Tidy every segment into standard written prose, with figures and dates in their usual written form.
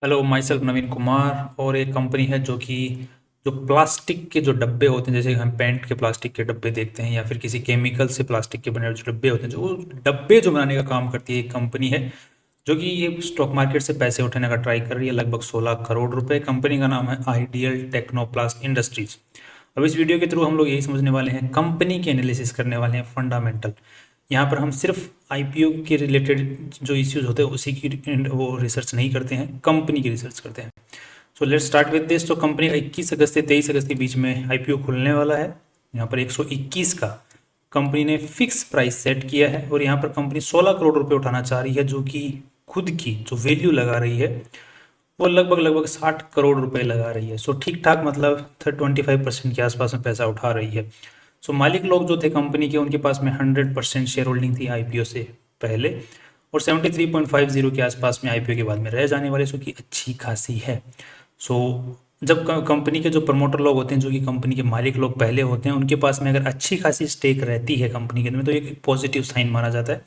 Hello, my self नवीन कुमार। और एक company है जो प्लास्टिक के जो डब्बे होते हैं, जैसे हम पेंट के प्लास्टिक के डब्बे देखते हैं या फिर किसी केमिकल से प्लास्टिक के बने हुए जो डब्बे होते हैं, जो डब्बे जो बनाने का काम करती है, एक कंपनी है जो कि ये स्टॉक मार्केट से पैसे उठाने का ट्राई कर रही है। लगभग 16 करोड़ रुपए। कंपनी का नाम है आइडियल टेक्नोप्लास्ट इंडस्ट्रीज। अब इस वीडियो के थ्रू हम लोग यही समझने वाले हैं, कंपनी की एनालिसिस करने वाले हैं, फंडामेंटल। यहाँ पर हम सिर्फ आईपीओ के रिलेटेड जो इश्यूज होते हैं उसी की वो रिसर्च नहीं करते हैं, कंपनी की रिसर्च करते हैं। So let's start with this. तो कंपनी का 21 अगस्त से 23 अगस्त के बीच में आईपीओ खुलने वाला है। यहाँ पर 121 का कंपनी ने फिक्स प्राइस सेट किया है और यहाँ पर कंपनी 16 करोड़ रुपए उठाना चाह रही है, जो कि खुद की जो वैल्यू लगा रही है वो लगभग 60 करोड़ रुपए लगा रही है। सो ठीक ठाक, मतलब 25% के आसपास में पैसा उठा रही है। सो मालिक लोग जो थे कंपनी के, उनके पास में 100% शेयर होल्डिंग थी आईपीओ से पहले, और 73.50 के आसपास में आईपीओ के बाद में रह जाने वाले, सो की अच्छी खासी है। सो जब कंपनी के जो प्रमोटर लोग होते हैं, जो कि कंपनी के मालिक लोग पहले होते हैं, उनके पास में अगर अच्छी खासी स्टेक रहती है कंपनी के अंदर में, तो एक पॉजिटिव साइन माना जाता है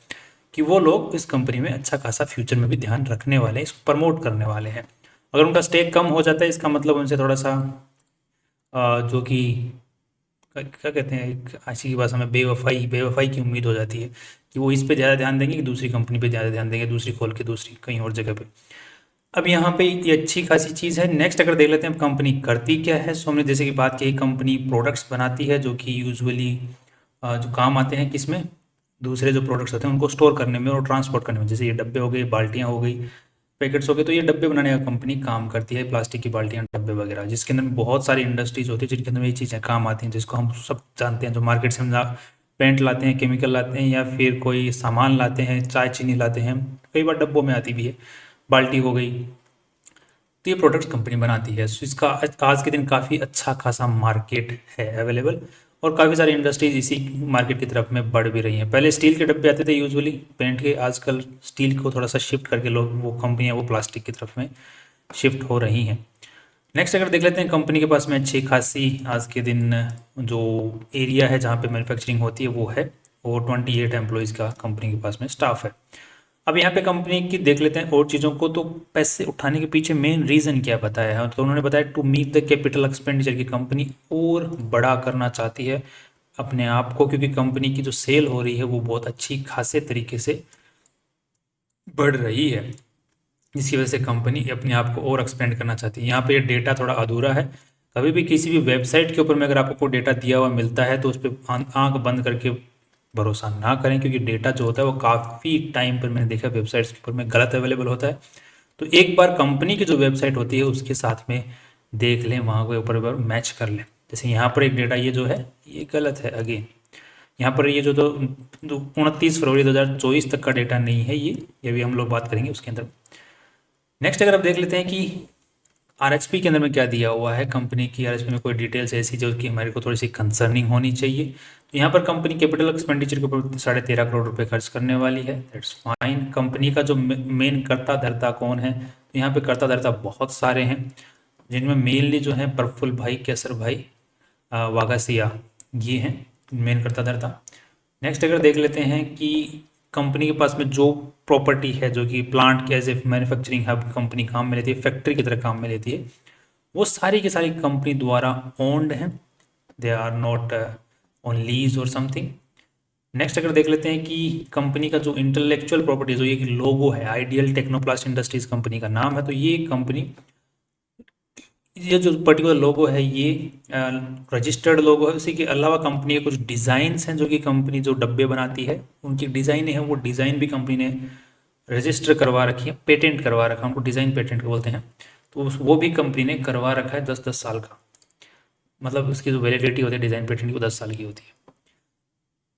कि वो लोग इस कंपनी में अच्छा खासा फ्यूचर में भी ध्यान रखने वाले हैं, इसको प्रमोट करने वाले हैं। अगर उनका स्टेक कम हो जाता है, इसका मतलब उनसे थोड़ा सा जो कि क्या कहते हैं, एक ऐसी की भाषा में बेवफाई बेवफाई की उम्मीद हो जाती है कि वो इस पे ज़्यादा ध्यान देंगे कि दूसरी कंपनी पे ज़्यादा ध्यान देंगे, दूसरी खोल के दूसरी कहीं और जगह पे। अब यहाँ पे ये अच्छी खासी चीज़ है। नेक्स्ट अगर देख लेते हैं कंपनी करती क्या है। सो हमने जैसे कि बात की, कंपनी प्रोडक्ट्स बनाती है जो कि यूजुअली जो काम आते हैं किसमें, दूसरे जो प्रोडक्ट्स होते हैं उनको स्टोर करने में और ट्रांसपोर्ट करने में। जैसे ये डब्बे हो गए, बाल्टियाँ हो गई, पैकेट्स हो गए, तो ये डब्बे बनाने का कंपनी काम करती है, प्लास्टिक की बाल्टियाँ डब्बे वगैरह, जिसके अंदर बहुत सारी इंडस्ट्रीज होती है जिनके अंदर ये चीज़ें काम आती हैं, जिसको हम सब जानते हैं। जो मार्केट से हम पेंट लाते हैं, केमिकल लाते हैं, या फिर कोई सामान लाते हैं, चाय चीनी लाते हैं, कई बार डब्बों में आती भी है, बाल्टी हो गई। तो ये प्रोडक्ट्स कंपनी बनाती है। सो इसका आज के दिन काफ़ी अच्छा खासा मार्केट है अवेलेबल, और काफ़ी सारी इंडस्ट्रीज इसी मार्केट की तरफ में बढ़ भी रही हैं। पहले स्टील के डब्बे आते थे यूजुअली पेंट के, आजकल स्टील को थोड़ा सा शिफ्ट करके लोग, वो कंपनियां, वो प्लास्टिक की तरफ में शिफ्ट हो रही हैं। नेक्स्ट अगर देख लेते हैं, कंपनी के पास में अच्छी खासी आज के दिन जो एरिया है जहाँ पे मैन्युफैक्चरिंग होती है वो है, और 28 एम्प्लॉयज़ का कंपनी के पास में स्टाफ है। अब यहाँ पे कंपनी की देख लेते हैं और चीज़ों को। तो पैसे उठाने के पीछे मेन रीज़न क्या बताया है, तो उन्होंने बताया to meet the capital expenditure, की कंपनी और बड़ा करना चाहती है अपने आप को, क्योंकि कंपनी की जो सेल हो रही है वो बहुत अच्छी खासे तरीके से बढ़ रही है, जिसकी वजह से कंपनी अपने आप को और एक्सपेंड करना चाहती है। यहाँ पे डेटा थोड़ा अधूरा है। कभी भी किसी भी वेबसाइट के ऊपर में अगर आपको डेटा दिया हुआ मिलता है तो उस पर आंख बंद करके भरोसा ना करें, क्योंकि डेटा जो होता है वो काफ़ी टाइम पर, मैंने देखा वेबसाइट्स के ऊपर में गलत अवेलेबल होता है। तो एक बार कंपनी की जो वेबसाइट होती है उसके साथ में देख लें, वहाँ के ऊपर मैच कर लें। जैसे यहाँ पर एक डेटा ये जो है ये गलत है अगेन। यहाँ पर ये जो 29 फरवरी 2024 तक का डेटा नहीं है, ये भी हम लोग बात करेंगे उसके अंदर। नेक्स्ट अगर आप देख लेते हैं कि आरएचपी के अंदर में क्या दिया हुआ है, कंपनी की आरएचपी में कोई डिटेल्स ऐसी जो कि हमारे को थोड़ी सी कंसर्निंग होनी चाहिए। तो यहाँ पर कंपनी कैपिटल एक्सपेंडिचर के ऊपर 13.5 करोड़ रुपए खर्च करने वाली है। That's fine. कंपनी का जो मेन कर्ता धर्ता कौन है, तो यहाँ पे कर्ता धर्ता बहुत सारे हैं, जिनमें मेनली जो है प्रफुल्ल भाई, केसर भाई, वागासिया, ये हैं मेन कर्ता धर्ता। नेक्स्ट अगर देख लेते हैं कि कंपनी के पास में जो प्रॉपर्टी है, जो कि प्लांट के as a manufacturing hub company काम में लेती है, फैक्ट्री की तरह काम में लेती है, वो सारी की सारी कंपनी द्वारा ओन्ड हैं। They are not on lease और समथिंग। नेक्स्ट अगर देख लेते हैं कि कंपनी का जो इंटेलेक्चुअल प्रॉपर्टी, जो ये लोगो है, आइडियल टेक्नोप्लास्ट इंडस्ट्रीज कंपनी का नाम है, तो ये कंपनी, ये जो पर्टिकुलर लोगो है ये रजिस्टर्ड लोगो है। उसी के अलावा कंपनी के कुछ डिज़ाइंस हैं, जो कि कंपनी जो डब्बे बनाती है उनकी डिज़ाइन है, वो डिज़ाइन भी कंपनी ने रजिस्टर करवा रखी है, पेटेंट करवा रखा है, उनको डिज़ाइन पेटेंट बोलते हैं। तो वो भी कंपनी ने करवा रखा है 10-10 साल का, मतलब उसकी जो वैलिडिटी होती है डिज़ाइन पेटेंट की वो 10 साल की होती है।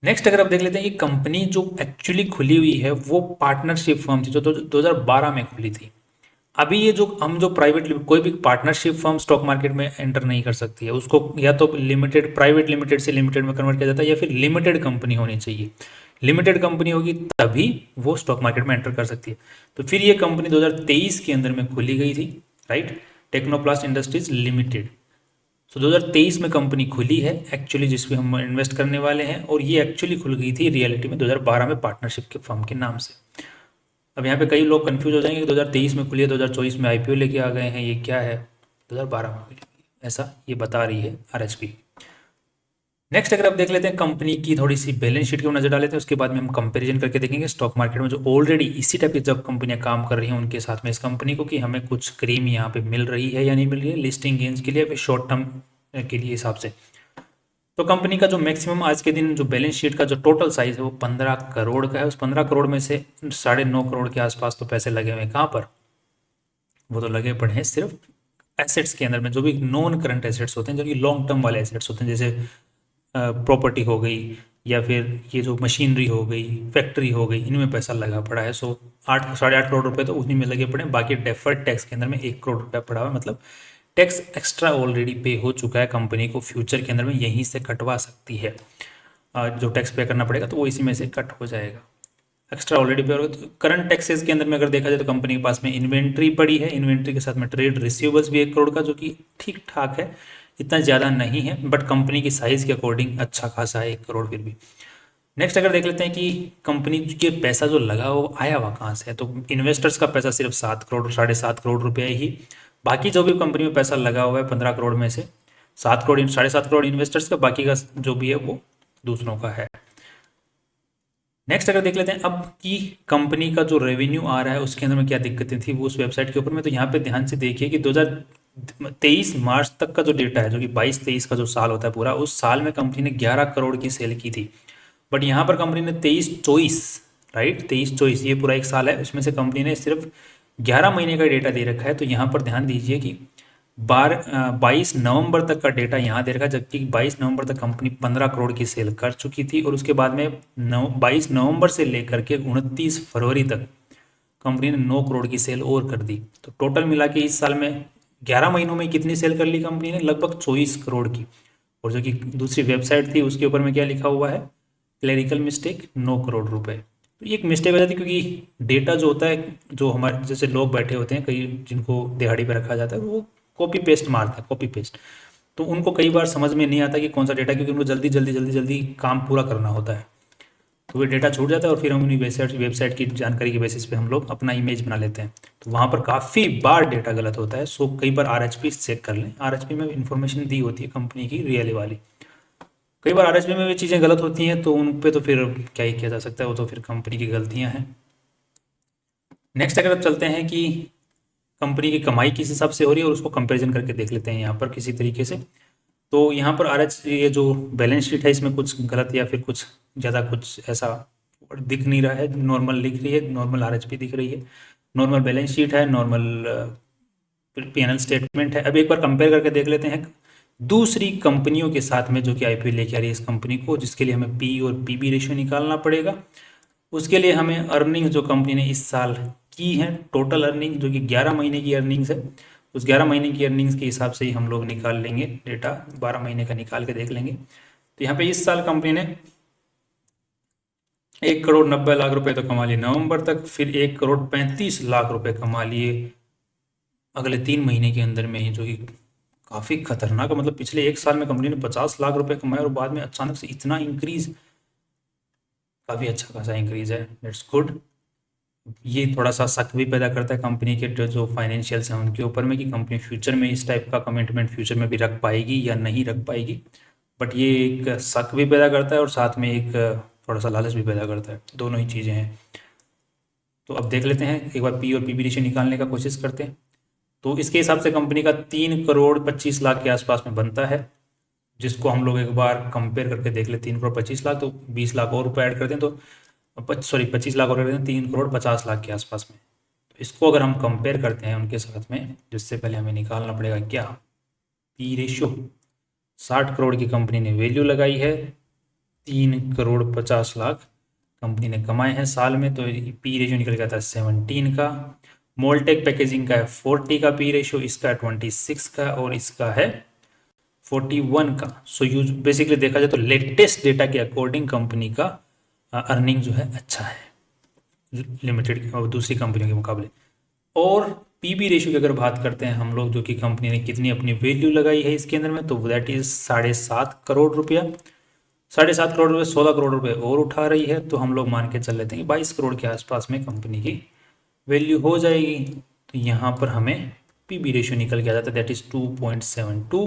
नेक्स्ट अगर आप देख लेते हैं कि कंपनी जो एक्चुअली खुली हुई है वो पार्टनरशिप फर्म थी, जो 2012 में खुली थी। अभी ये जो हम जो प्राइवेट, कोई भी पार्टनरशिप फर्म स्टॉक मार्केट में एंटर नहीं कर सकती है, उसको या तो लिमिटेड, प्राइवेट लिमिटेड से लिमिटेड में कन्वर्ट किया जाता है, या फिर लिमिटेड कंपनी होनी चाहिए। लिमिटेड कंपनी होगी तभी वो स्टॉक मार्केट में एंटर कर सकती है। तो फिर ये कंपनी 2023 के अंदर में खुली गई थी, राइट, टेक्नोप्लास्ट इंडस्ट्रीज लिमिटेड। सो 2023 में कंपनी खुली है एक्चुअली, जिसमें हम इन्वेस्ट करने वाले हैं, और ये एक्चुअली खुल गई थी रियलिटी में 2012 में पार्टनरशिप के फर्म के नाम से। अब यहाँ पे कई लोग कंफ्यूज हो जाएंगे कि 2023 में खुली है, 2024 में आईपीओ लेके आ गए हैं, ये क्या है, 2012 में खुली हुई है, ऐसा ये बता रही है आरएचपी। नेक्स्ट अगर आप देख लेते हैं कंपनी की थोड़ी सी बैलेंस शीट की नजर डाल लेते हैं, उसके बाद में हम कंपैरिजन करके देखेंगे स्टॉक मार्केट में जो ऑलरेडी इसी टाइप की जब कंपनियां काम कर रही हैं उनके साथ में इस कंपनी को, कि हमें कुछ क्रीम यहाँ पे मिल रही है या नहीं मिल रही है लिस्टिंग गेंस के लिए, फिर शॉर्ट टर्म के लिए हिसाब से। तो कंपनी का जो मैक्सिमम आज के दिन जो बैलेंस शीट का जो टोटल साइज है वो 15 करोड़ का है। उस 15 करोड़ में से 9.5 करोड़ के आसपास तो पैसे लगे हुए हैं। कहाँ पर? वो तो लगे पड़े हैं सिर्फ एसेट्स के अंदर में, जो भी नॉन करंट एसेट्स होते हैं, जो कि लॉन्ग टर्म वाले एसेट्स होते हैं, जैसे प्रॉपर्टी हो गई या फिर ये जो मशीनरी हो गई, फैक्ट्री हो गई, इनमें पैसा लगा पड़ा है। सो 8 साढ़े 8 करोड़ रुपए तो उन्हीं में लगे पड़े हैं। बाकी डेफर्ड टैक्स के अंदर में 1 करोड़ रुपया पड़ा हुआ है, मतलब टैक्स एक्स्ट्रा ऑलरेडी पे हो चुका है कंपनी को, फ्यूचर के अंदर में यहीं से कटवा सकती है। जो टैक्स पे करना पड़ेगा तो वो इसी में से कट हो जाएगा, एक्स्ट्रा ऑलरेडी पे होगा। तो करंट टैक्सेस के अंदर में अगर देखा जाए तो कंपनी के पास में इन्वेंट्री पड़ी है, इन्वेंट्री के साथ में ट्रेड रिसीवेबल्स भी 1 करोड़ का, जो कि ठीक ठाक है, इतना ज़्यादा नहीं है, बट कंपनी की साइज़ के अकॉर्डिंग अच्छा खासा है 1 करोड़ फिर भी। नेक्स्ट अगर देख लेते हैं कि कंपनी के पैसा जो लगा वो आया हुआ कहाँ से है, तो इन्वेस्टर्स का पैसा सिर्फ 7 करोड़ 7.5 करोड़ रुपया ही। बाकी जो भी कंपनी में पैसा लगा हुआ है 15 करोड़ में से 7 करोड़ 7.5 करोड़ इन्वेस्टर्स का, बाकी का जो भी है वो दूसरों का है। नेक्स्ट अगर देख लेते हैं अब कि कंपनी का जो रेवेन्यू आ रहा है उसके अंदर में क्या दिक्कतें थी वो उस वेबसाइट के ऊपर में, तो यहाँ पे ध्यान से देखिए कि 2023 मार्च तक का जो डेटा है, जो कि 22-23 का जो साल होता है पूरा, उस साल में कंपनी ने 11 करोड़ की सेल की थी। बट यहाँ पर कंपनी ने 23-24, राइट, 23-24 ये पूरा एक साल है, उसमें से कंपनी ने सिर्फ 11 महीने का डेटा दे रखा है। तो यहाँ पर ध्यान दीजिए कि 22 नवंबर तक का डेटा यहाँ दे रखा है, जबकि 22 नवंबर तक कंपनी 15 करोड़ की सेल कर चुकी थी, और उसके बाद में 22 नवंबर से लेकर के 29 फरवरी तक कंपनी ने 9 करोड़ की सेल और कर दी। तो टोटल मिला के इस साल में 11 महीनों में कितनी सेल कर ली कंपनी ने? लगभग 24 करोड़ की। और जो कि दूसरी वेबसाइट थी उसके ऊपर में क्या लिखा हुआ है? क्लरिकल मिस्टेक 9 करोड़ रुपए। तो ये एक मिस्टेक हो जाती है, क्योंकि डेटा जो होता है, जो हमारे जैसे लोग बैठे होते हैं कई, जिनको दिहाड़ी पे रखा जाता है, वो कॉपी पेस्ट मारते हैं, कॉपी पेस्ट। तो उनको कई बार समझ में नहीं आता कि कौन सा डेटा, क्योंकि उनको जल्दी जल्दी जल्दी जल्दी काम पूरा करना होता है, तो वो डेटा छूट जाता है, और फिर हम उन्हीं वेबसाइट की जानकारी के बेसिस पे हम लोग अपना इमेज बना लेते हैं। तो वहाँ पर काफ़ी बार डेटा गलत होता है। सो कई बार आरएचपी चेक कर लें, आरएचपी में इन्फॉर्मेशन दी होती है कंपनी की रियल वाली। कई बार आरएचपी में भी चीज़ें गलत होती हैं, तो उन पे तो फिर क्या ही किया जा सकता है, वो तो फिर कंपनी की गलतियाँ हैं। नेक्स्ट अगर अब चलते हैं कि कंपनी की कमाई किस हिसाब से हो रही है और उसको कंपैरिजन करके देख लेते हैं यहाँ पर किसी तरीके से। तो यहाँ पर ये जो बैलेंस शीट है इसमें कुछ गलत या फिर कुछ ज़्यादा कुछ ऐसा दिख नहीं रहा है, नॉर्मल दिख रही है, नॉर्मल आरएचपी दिख रही है, नॉर्मल बैलेंस शीट है, नॉर्मल पीएनएल स्टेटमेंट है। अब एक बार कंपेयर करके देख लेते हैं दूसरी कंपनियों के साथ में जो कि आईपीओ लेके आ रही है इस कंपनी को, जिसके लिए हमें पी और पीबी रेशियो निकालना पड़ेगा। उसके लिए हमें अर्निंग जो कंपनी ने इस साल की है, टोटल अर्निंग जो कि 11 महीने की अर्निंग्स है, उस 11 महीने की अर्निंग्स के हिसाब से ही हम लोग निकाल लेंगे डेटा, 12 महीने का निकाल के देख लेंगे। तो यहाँ पे इस साल कंपनी ने 1 करोड़ 90 लाख रुपए तो कमा लिए नवंबर तक, फिर 1 करोड़ 35 लाख रुपए कमा लिए अगले 3 महीने के अंदर में ही, जो कि काफ़ी खतरनाक है। मतलब पिछले एक साल में कंपनी ने 50 लाख रुपए कमाए और बाद में अचानक से इतना इंक्रीज, काफ़ी अच्छा खासा इंक्रीज है, इट्स गुड। ये थोड़ा सा शक भी पैदा करता है कंपनी के जो फाइनेंशियल्स हैं उनके ऊपर में, कि कंपनी फ्यूचर में इस टाइप का कमिटमेंट फ्यूचर में भी रख पाएगी या नहीं रख पाएगी। बट ये एक शक भी पैदा करता है और साथ में एक थोड़ा सा लालच भी पैदा करता है, दोनों ही चीज़ें हैं। तो अब देख लेते हैं, एक बार पी और पीबी रेशियो निकालने का कोशिश करते हैं। तो इसके हिसाब से कंपनी का 3 करोड़ 25 लाख के आसपास में बनता है, जिसको हम लोग एक बार कंपेयर करके देख ले। 3 करोड़ 25 लाख, तो 20 लाख और रुपये ऐड कर दें तो 25 लाख और ऐड कर दें, 3 करोड़ 50 लाख के आसपास में। तो इसको अगर हम कंपेयर करते हैं उनके साथ में, जिससे पहले हमें निकालना पड़ेगा क्या, पी रेशियो। 60 करोड़ की कंपनी ने वैल्यू लगाई है, 3 करोड़ 50 लाख कंपनी ने कमाए हैं साल में, तो पी रेशियो निकल गया था 17 का। मोल्टेक पैकेजिंग का है 40 का पी रेशियो, इसका 26 का, और इसका है 41 का। सो यूज बेसिकली देखा जाए तो लेटेस्ट डेटा के अकॉर्डिंग कंपनी का अर्निंग जो है अच्छा है लिमिटेड और दूसरी कंपनियों के मुकाबले। और पीबी रेशियो की अगर बात करते हैं हम लोग, जो कि कंपनी ने कितनी अपनी वैल्यू लगाई है इसके अंदर में, तो दैट इज 7.5 करोड़ रुपया। 7.5 करोड़ रुपये 16 करोड़ रुपये और उठा रही है, तो हम लोग मान के चल लेते हैं कि 22 करोड़ के आसपास में कंपनी की वैल्यू हो जाएगी तो यहाँ पर हमें पीबी रेशियो निकल के आ जाता है, दैट इज़ 2.72,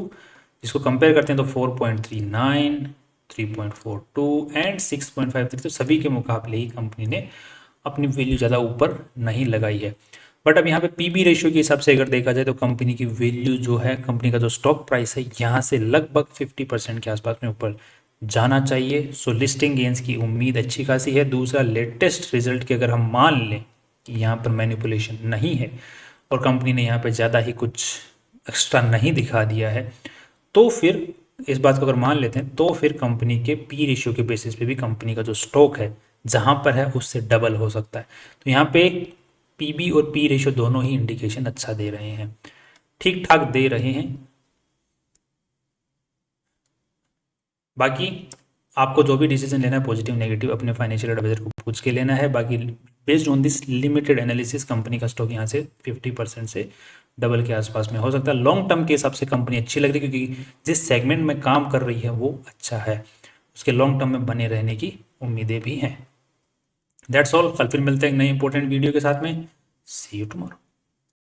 जिसको कंपेयर करते हैं तो 4.39, 3.42 एंड 6.53, तो सभी के मुकाबले ही कंपनी ने अपनी वैल्यू ज़्यादा ऊपर नहीं लगाई है। बट अब यहाँ पे पीबी रेशियो के हिसाब से अगर देखा जाए तो कंपनी की वैल्यू जो है, कंपनी का जो स्टॉक प्राइस है, यहाँ से लगभग 50% के आसपास में ऊपर जाना चाहिए। सो लिस्टिंग गेंस की उम्मीद अच्छी खासी है। दूसरा, लेटेस्ट रिजल्ट के अगर हम मान लें कि यहाँ पर मैनिपुलेशन नहीं है और कंपनी ने यहाँ पे ज़्यादा ही कुछ एक्स्ट्रा नहीं दिखा दिया है, तो फिर इस बात को अगर मान लेते हैं तो फिर कंपनी के पी रेशियो के बेसिस पे भी कंपनी का जो स्टॉक है जहाँ पर है उससे डबल हो सकता है। तो यहाँ पे पीबी और पी रेशियो दोनों ही इंडिकेशन अच्छा दे रहे हैं, ठीक ठाक दे रहे हैं। बाकी आपको जो भी डिसीजन लेना है, पॉजिटिव नेगेटिव, अपने फाइनेंशियल एडवाइजर को पूछ के लेना है। बाकी based on this limited analysis company का स्टॉक यहाँ से 50% से डबल के आसपास में हो सकता है। लॉन्ग टर्म के हिसाब से कंपनी अच्छी लग रही है, क्योंकि जिस सेगमेंट में काम कर रही है वो अच्छा है, उसके लॉन्ग टर्म में बने रहने की उम्मीदें भी हैं। That's all. कल फिर मिलते हैं एक नई इंपॉर्टेंट वीडियो के साथ में। सी यू टुमारो।